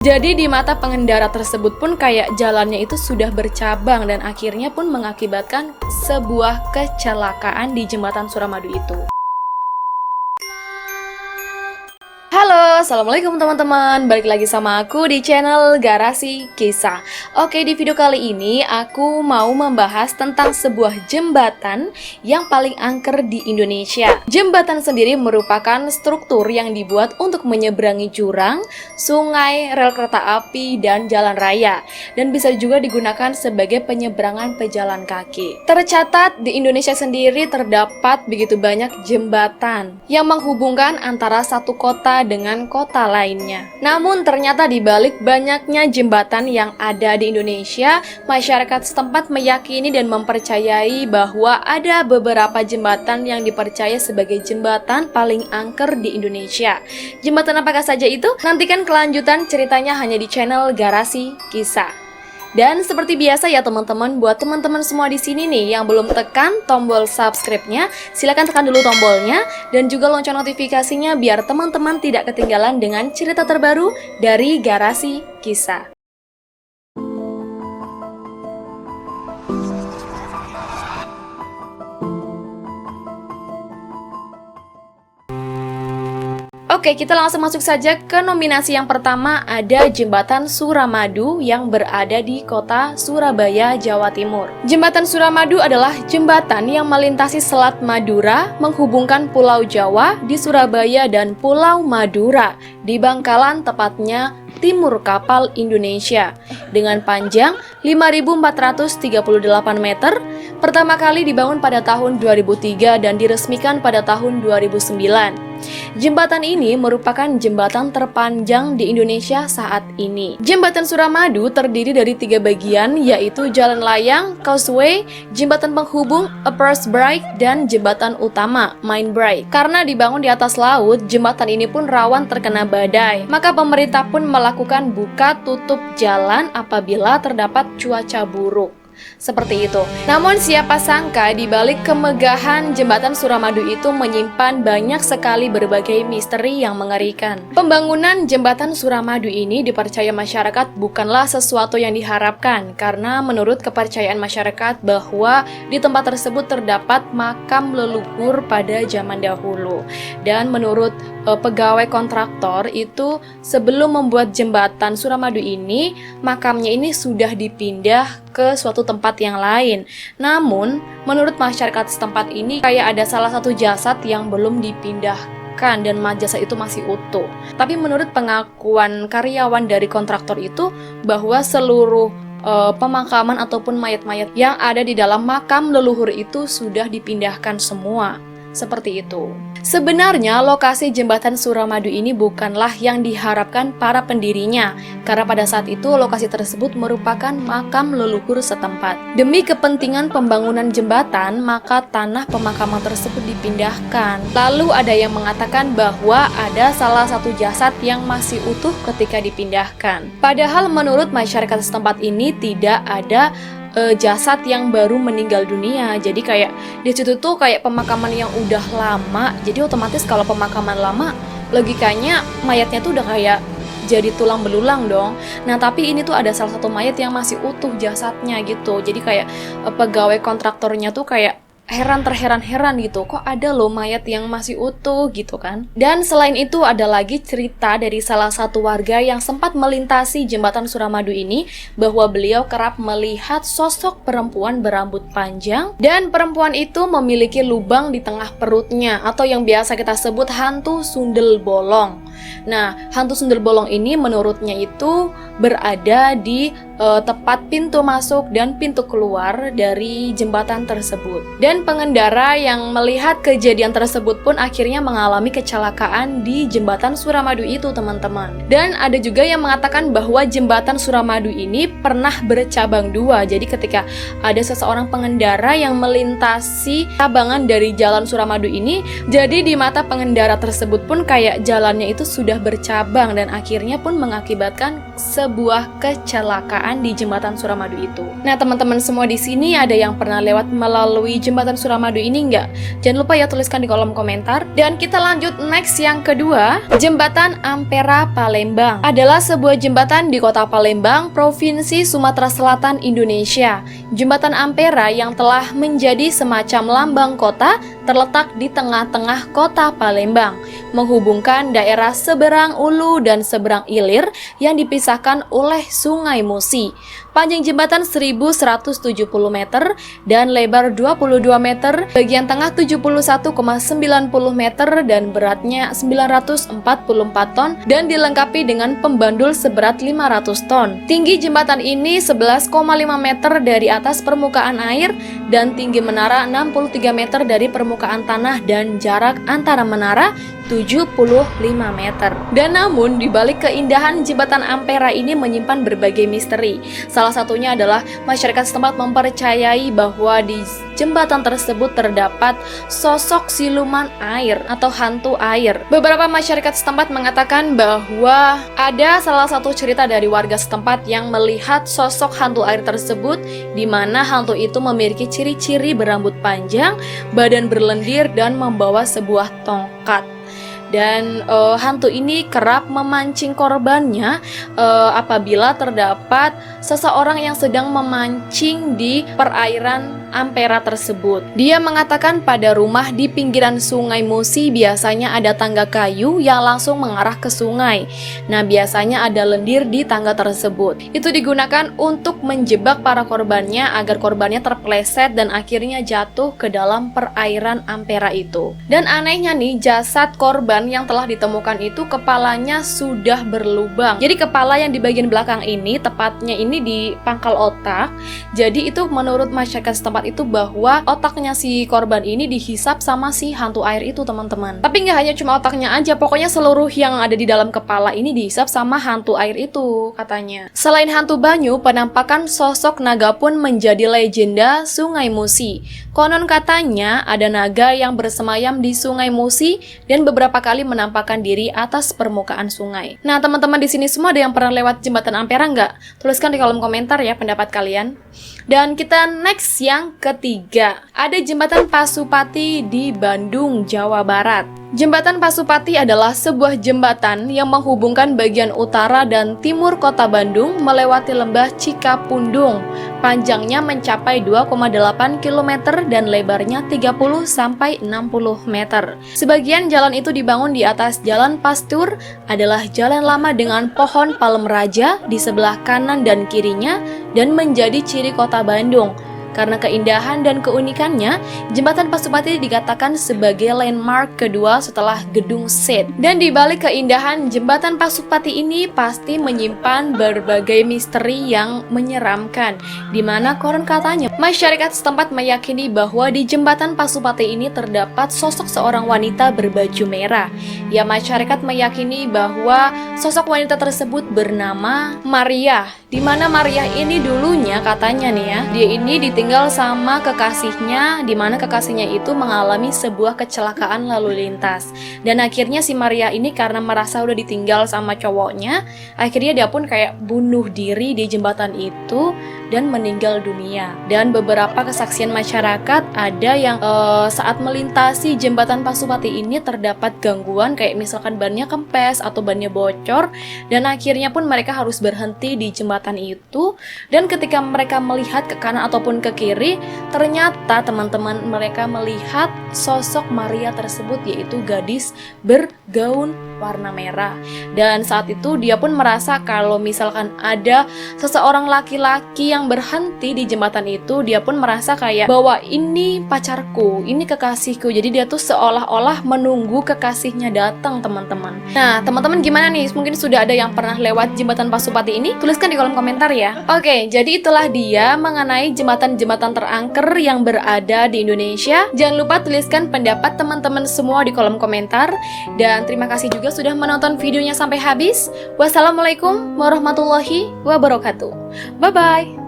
Jadi di mata pengendara tersebut pun kayak jalannya itu sudah bercabang dan akhirnya pun mengakibatkan sebuah kecelakaan di jembatan Suramadu itu. Halo, assalamualaikum teman-teman. Balik lagi sama aku di channel Garasi Kisah. Oke, di video kali ini aku mau membahas tentang sebuah jembatan yang paling angker di Indonesia. Jembatan sendiri merupakan struktur yang dibuat untuk menyeberangi jurang, sungai, rel kereta api, dan jalan raya, dan bisa juga digunakan sebagai penyeberangan pejalan kaki. Tercatat di Indonesia sendiri terdapat begitu banyak jembatan yang menghubungkan antara satu kota dengan kota lainnya. Namun ternyata di balik banyaknya jembatan yang ada di Indonesia, masyarakat setempat meyakini dan mempercayai bahwa ada beberapa jembatan yang dipercaya sebagai jembatan paling angker di Indonesia. Jembatan apakah saja itu? Nantikan kelanjutan ceritanya hanya di channel Garasi Kisah. Dan seperti biasa ya teman-teman, buat teman-teman semua di sini nih yang belum tekan tombol subscribe-nya, silakan tekan dulu tombolnya dan juga lonceng notifikasinya biar teman-teman tidak ketinggalan dengan cerita terbaru dari Garasi Kisah. Oke, kita langsung masuk saja ke nominasi yang pertama, ada Jembatan Suramadu yang berada di kota Surabaya, Jawa Timur. Jembatan Suramadu adalah jembatan yang melintasi Selat Madura, menghubungkan Pulau Jawa di Surabaya dan Pulau Madura di Bangkalan, tepatnya timur kapal Indonesia, dengan panjang 5.438 meter. Pertama kali dibangun pada tahun 2003 dan diresmikan pada tahun 2009. Jembatan ini merupakan jembatan terpanjang di Indonesia saat ini. Jembatan Suramadu terdiri dari 3 bagian, yaitu jalan layang, causeway, jembatan penghubung, approach break, dan jembatan utama, main break. Karena dibangun di atas laut, jembatan ini pun rawan terkena badai. Maka pemerintah pun melakukan buka tutup jalan apabila terdapat cuaca buruk. Seperti itu. Namun siapa sangka di balik kemegahan jembatan Suramadu itu menyimpan banyak sekali berbagai misteri yang mengerikan. Pembangunan jembatan Suramadu ini dipercaya masyarakat bukanlah sesuatu yang diharapkan, karena menurut kepercayaan masyarakat bahwa di tempat tersebut terdapat makam leluhur pada zaman dahulu. Dan menurut pegawai kontraktor itu, sebelum membuat jembatan Suramadu ini, makamnya ini sudah dipindah ke suatu tempat yang lain. Namun, menurut masyarakat setempat ini kayak ada salah satu jasad yang belum dipindahkan dan jasad itu masih utuh. Tapi menurut pengakuan karyawan dari kontraktor itu bahwa seluruh pemakaman ataupun mayat-mayat yang ada di dalam makam leluhur itu sudah dipindahkan semua. Seperti itu. Sebenarnya lokasi jembatan Suramadu ini bukanlah yang diharapkan para pendirinya, karena pada saat itu lokasi tersebut merupakan makam leluhur setempat. Demi kepentingan pembangunan jembatan, maka tanah pemakaman tersebut dipindahkan. Lalu ada yang mengatakan bahwa ada salah satu jasad yang masih utuh ketika dipindahkan. Padahal menurut masyarakat setempat ini tidak ada jasad yang baru meninggal dunia. Jadi kayak di situ tuh kayak pemakaman yang udah lama. Jadi otomatis kalau pemakaman lama, logikanya mayatnya tuh udah kayak jadi tulang belulang dong. Nah tapi ini tuh ada salah satu mayat yang masih utuh jasadnya gitu. Jadi kayak pegawai kontraktornya tuh kayak terheran-heran gitu, kok ada loh mayat yang masih utuh gitu kan. Dan selain itu ada lagi cerita dari salah satu warga yang sempat melintasi jembatan Suramadu ini, bahwa beliau kerap melihat sosok perempuan berambut panjang, dan perempuan itu memiliki lubang di tengah perutnya, atau yang biasa kita sebut hantu sundel bolong. Nah, hantu sundel bolong ini menurutnya itu berada di tepat pintu masuk dan pintu keluar dari jembatan tersebut. Dan pengendara yang melihat kejadian tersebut pun akhirnya mengalami kecelakaan di jembatan Suramadu itu, teman-teman. Dan ada juga yang mengatakan bahwa jembatan Suramadu ini pernah bercabang dua. Jadi ketika ada seseorang pengendara yang melintasi cabangan dari jalan Suramadu ini, jadi di mata pengendara tersebut pun kayak jalannya itu sudah bercabang dan akhirnya pun mengakibatkan sebuah kecelakaan kecelakaan di jembatan Suramadu itu. Nah, teman-teman semua di sini ada yang pernah lewat melalui jembatan Suramadu ini nggak? Jangan lupa ya tuliskan di kolom komentar. Dan kita lanjut next yang kedua, Jembatan Ampera Palembang adalah sebuah jembatan di Kota Palembang, Provinsi Sumatera Selatan, Indonesia. Jembatan Ampera yang telah menjadi semacam lambang kota terletak di tengah-tengah Kota Palembang, menghubungkan daerah seberang Ulu dan seberang Ilir yang dipisahkan oleh Sungai Musi. Panjang jembatan 1170 meter dan lebar 22 meter, bagian tengah 71,90 meter dan beratnya 944 ton dan dilengkapi dengan pembandul seberat 500 ton. Tinggi jembatan ini 11,5 meter dari atas permukaan air dan tinggi menara 63 meter dari permukaan tanah dan jarak antara menara 75 meter. Dan namun dibalik keindahan jembatan Ampera ini menyimpan berbagai misteri. Salah satunya adalah masyarakat setempat mempercayai bahwa di jembatan tersebut terdapat sosok siluman air atau hantu air. Beberapa masyarakat setempat mengatakan bahwa ada salah satu cerita dari warga setempat yang melihat sosok hantu air tersebut, di mana hantu itu memiliki ciri-ciri berambut panjang, badan berlendir dan membawa sebuah tongkat. Dan hantu ini kerap memancing korbannya apabila terdapat seseorang yang sedang memancing di perairan Ampera tersebut. Dia mengatakan pada rumah di pinggiran Sungai Musi biasanya ada tangga kayu yang langsung mengarah ke sungai. Nah, biasanya ada lendir di tangga tersebut. Itu digunakan untuk menjebak para korbannya agar korbannya terpeleset dan akhirnya jatuh ke dalam perairan Ampera itu. Dan anehnya nih, jasad korban yang telah ditemukan itu kepalanya sudah berlubang. Jadi kepala yang di bagian belakang ini, tepatnya ini di pangkal otak. Jadi itu menurut masyarakat setempat itu bahwa otaknya si korban ini dihisap sama si hantu air itu, teman-teman. Tapi nggak hanya cuma otaknya aja, pokoknya seluruh yang ada di dalam kepala ini dihisap sama hantu air itu, katanya. Selain hantu banyu, penampakan sosok naga pun menjadi legenda Sungai Musi. Konon katanya ada naga yang bersemayam di Sungai Musi dan beberapa kali menampakkan diri atas permukaan sungai. Nah, teman-teman di sini semua ada yang pernah lewat jembatan Ampera nggak? Tuliskan di kolom komentar ya pendapat kalian. Dan kita next yang ketiga, ada jembatan Pasupati di Bandung, Jawa Barat. Jembatan Pasupati adalah sebuah jembatan yang menghubungkan bagian utara dan timur kota Bandung melewati lembah Cikapundung. Panjangnya mencapai 2,8 km dan lebarnya 30-60 meter. Sebagian jalan itu dibangun di atas Jalan Pastur, adalah jalan lama dengan pohon palem raja di sebelah kanan dan kirinya dan menjadi ciri kota Bandung. Karena keindahan dan keunikannya, Jembatan Pasupati dikatakan sebagai landmark kedua setelah Gedung Sate. Dan di balik keindahan Jembatan Pasupati ini pasti menyimpan berbagai misteri yang menyeramkan, di mana konon katanya masyarakat setempat meyakini bahwa di Jembatan Pasupati ini terdapat sosok seorang wanita berbaju merah. Ya, masyarakat meyakini bahwa sosok wanita tersebut bernama Maria, di mana Maria ini dulunya katanya nih ya, dia ini ditinggal sama kekasihnya, di mana kekasihnya itu mengalami sebuah kecelakaan lalu lintas. Dan akhirnya si Maria ini karena merasa udah ditinggal sama cowoknya, akhirnya dia pun kayak bunuh diri di jembatan itu dan meninggal dunia. Dan beberapa kesaksian masyarakat ada yang saat melintasi jembatan Pasupati ini terdapat gangguan, kayak misalkan bannya kempes atau bannya bocor, dan akhirnya pun mereka harus berhenti di jembatan itu. Dan ketika mereka melihat ke kanan ataupun ke kiri, ternyata teman-teman mereka melihat sosok Maria tersebut, yaitu gadis bergaun warna merah. Dan saat itu dia pun merasa kalau misalkan ada seseorang laki-laki yang berhenti di jembatan itu, dia pun merasa kayak bahwa ini pacarku, ini kekasihku. Jadi dia tuh seolah-olah menunggu kekasihnya datang, teman-teman. Nah, teman-teman gimana nih? Mungkin sudah ada yang pernah lewat jembatan Pasupati ini? Tuliskan di kolom komentar ya. Oke, jadi itulah dia mengenai jembatan-jembatan terangker yang berada di Indonesia. Jangan lupa tuliskan pendapat teman-teman semua di kolom komentar. Dan terima kasih juga sudah menonton videonya sampai habis. Wassalamualaikum warahmatullahi wabarakatuh. Bye-bye.